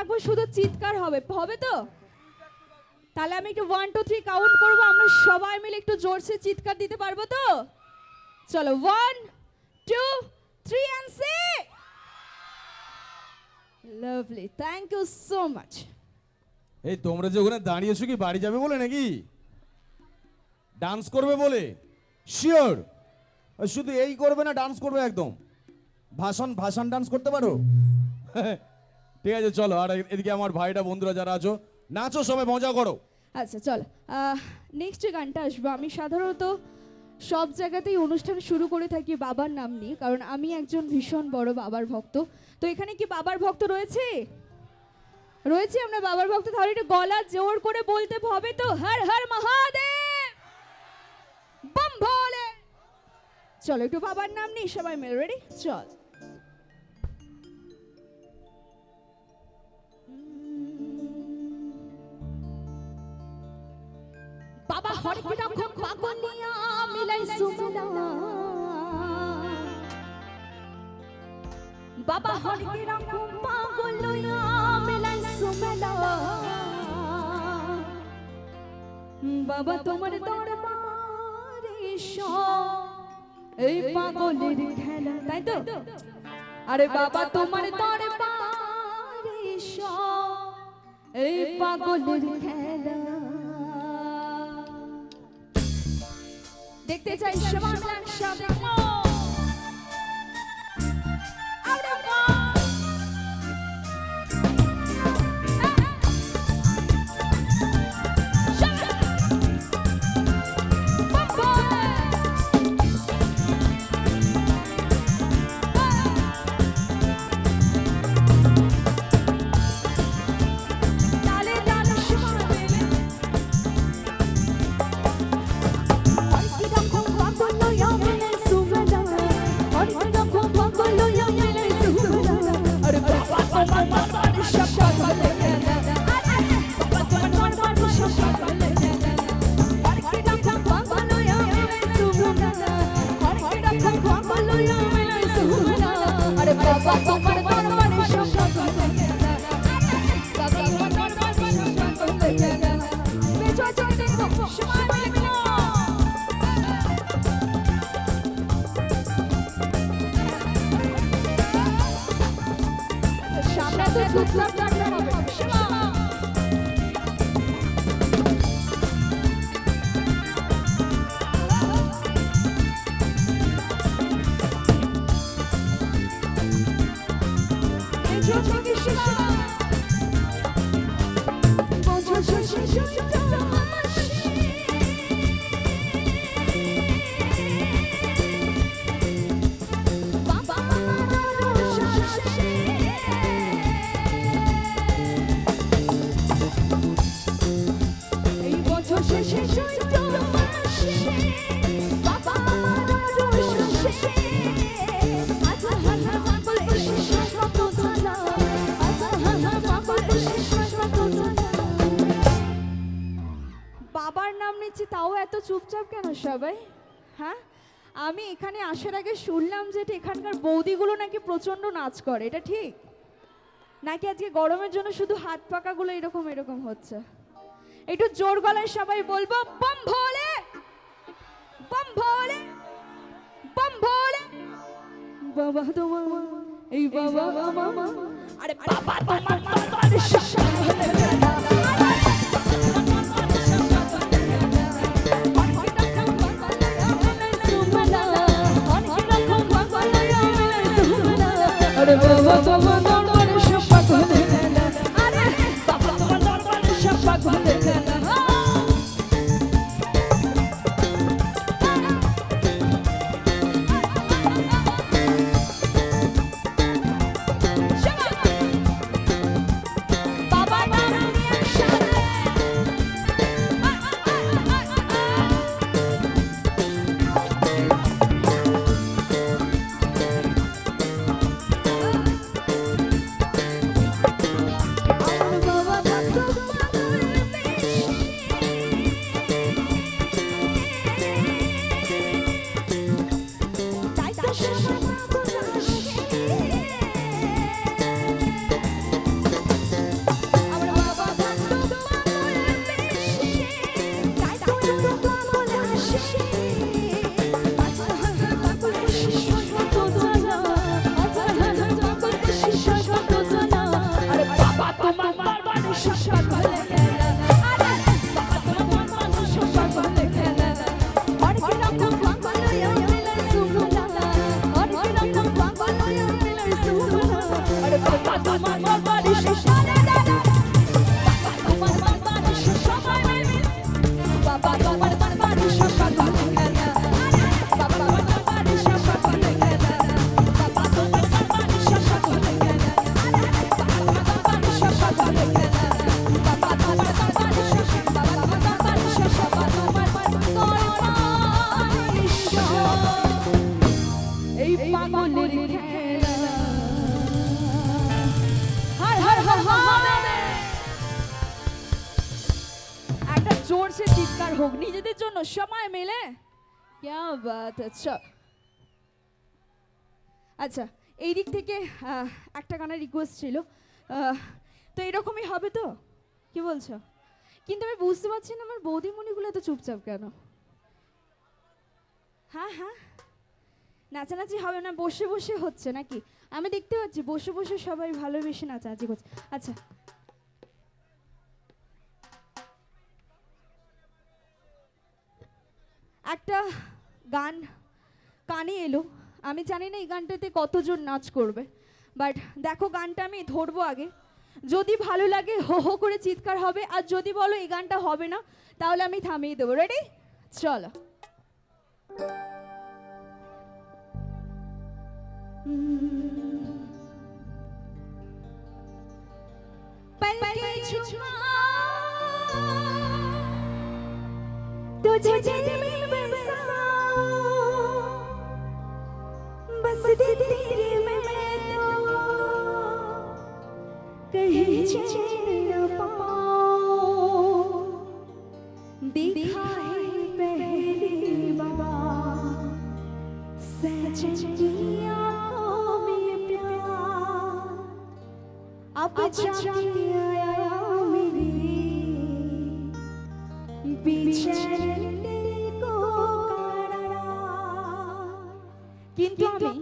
থাকবো, শুধু চিৎকার হবে, হবে তো? তাহলে আমি একটু 1 2 3 কাউন্ট করবো, আমরা সবাই মিলে একটু জোরসে চিৎকার দিতে পারবো তো? চলো 1 2 3 and say lovely, thank you so much. এই তোমরা যে ওখানে দাঁড়িয়েছো কি বাড়ি যাবে বলে নাকি ডান্স করবে বলে? শিওর? শুধু এই করবে না, ডান্স করবে একদম? ভাষণ ভাষণ ডান্স করতে পারো? ঠিক আছে চলো, আর এদিকে আমার ভাইটা বন্ধুরা যারা আছো নাচো, সবাই মজা করো। আচ্ছা চলো, নেক্সট যে গানটা আসবো, আমি সাধারণত সব জায়গাতেই অনুষ্ঠান শুরু করে থাকি বাবার নাম নিয়ে, কারণ আমি একজন ভীষণ বড় বাবার ভক্ত। তো এখানে কি বাবার ভক্ত রয়েছে? রয়েছে আমরা বাবার ভক্ত, তাহলে একটু গলা জোর করে বলতে হবে তো, হর হর মহাদেব বম ভোলে। চলো একটু বাবার নাম নিয়ে সবাই মিলে, রেডি? চল। বাবা হর কি রকম পাগলিয়া মিলাই সুমেলা, বাবা হর কি রকম পাগলিয়া মিলাই সুমেলা, বাবা তোমার দরবারে এই পাগলের খেলা, তাই তো? আরে বাবা তোমার দরবারে এই পাগলের খেলা, দেখতে চাই সবাই মিলে একসাথে। তাও এত চুপচাপ কেন সবাই? হ্যাঁ, আমি এখানে আসার আগে শুনলাম যে এখানকার বৌদিগুলো নাকি প্রচন্ড নাচ করে, এটা ঠিক নাকি? আজকে গরমের জন্য শুধু হাত পাকাগুলো এরকম এরকম হচ্ছে? একটু জোর গলায় সবাই বলবো বম ভোলে বম ভোলে বম ভোলে। বাবা তোমার এই বাবা মামা, আরে বাবা তোমার সে চিৎকার হোক নিজেদের জন্য সময় মেলে क्या बात है চল আচ্ছা এই দিক থেকে একটা গানের রিকোয়েস্ট ছিল তো এরকমই হবে তো কি বলছো কিন্তু আমি বুঝতে পারছি না আমার বৌদিমণিগুলো এত চুপচাপ কেন হ্যাঁ হ্যাঁ নাচানাচি হবে না বসে বসে হচ্ছে নাকি আমি দেখতে পাচ্ছি বসে বসে সবাই ভালোবেসে নাচানাচি করছে আচ্ছা একটা গান কানে এলো আমি জানি না এই গানটাতে কতজন নাচ করবে বাট দেখো গানটা আমি ধরবো আগে যদি ভালো লাগে হো হো করে চিৎকার হবে আর যদি বলো এই গানটা হবে না তাহলে আমি থামিয়ে দেবো রেডি চলো पलके झुमा तुझे दिल में बसाऊं बस तेरे में तो कहीं चैन न पाऊं देखा है पहली बार सजन की आँखों में प्यार अब जाके आया मेरे बेचैन दिल को करार কিন্তু আমি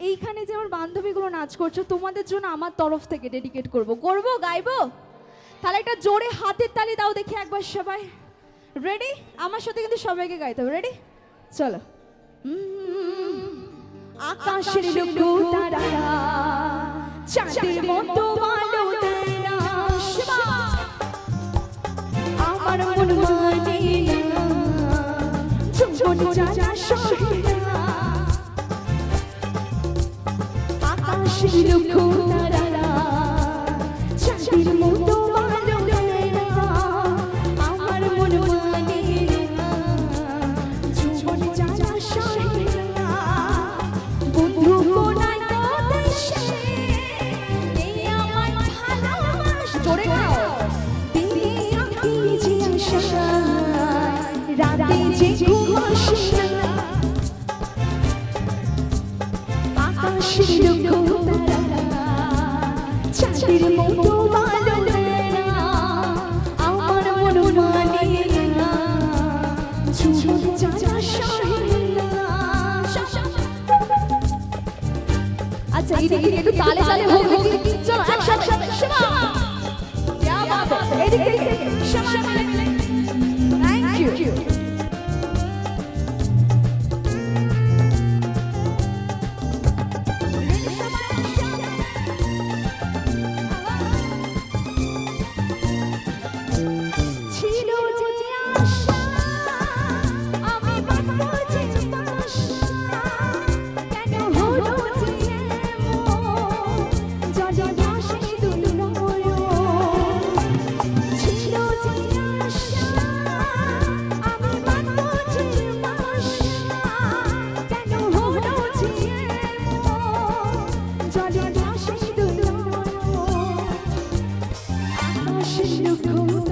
এইখানে যে আমার বান্ধবীগুলো নাচ করছো তোমাদের জন্য আমার তরফ থেকে ডেডিকেট করব গাইবো তাহলে একটা জোরে হাতের তালি দাও দেখি একবার সবাই রেডি আমার সাথে কিন্তু সবাইকে গাইতে হবে রেডি চলো আকাশের লুকু তারারা চাঁদের মতো আলো দেয় না আমার মন মানে না ঝুমঝুম চাচা সহিনা আকাশের লুকু তারারা চাঁদের মতো আলো দেয় না আমার মন মানে না ঝুমঝুম চাচা সহিনা বন্ধু কোনায় তো দেশে এই আমার ভালোবাসা জোরে গাও দিনে আঁকি যে আশা রাতে যে ঘুম আসে না আকাশের লুকু তারারা চাঁদের মতো আলো দেয় না আমার মন মানে না ঝুমঝুম চাচা সহিনা আচ্ছা এদিকে একটু তালে তালে হোক দেখি চলো একসাথে শোনা क्या बात है এদিকে শোনা থ্যাংক ইউ ছিল যে আশা আমি বাঁধবো যে বাসা কেন হলো যে এমন জলে ভাসে দুই নয়ন ছিল যে আশা আমি বাঁধবো যে বাসা কেন হলো যে এমন জলে ভাসে দুই নয়ন আকাশের লুকু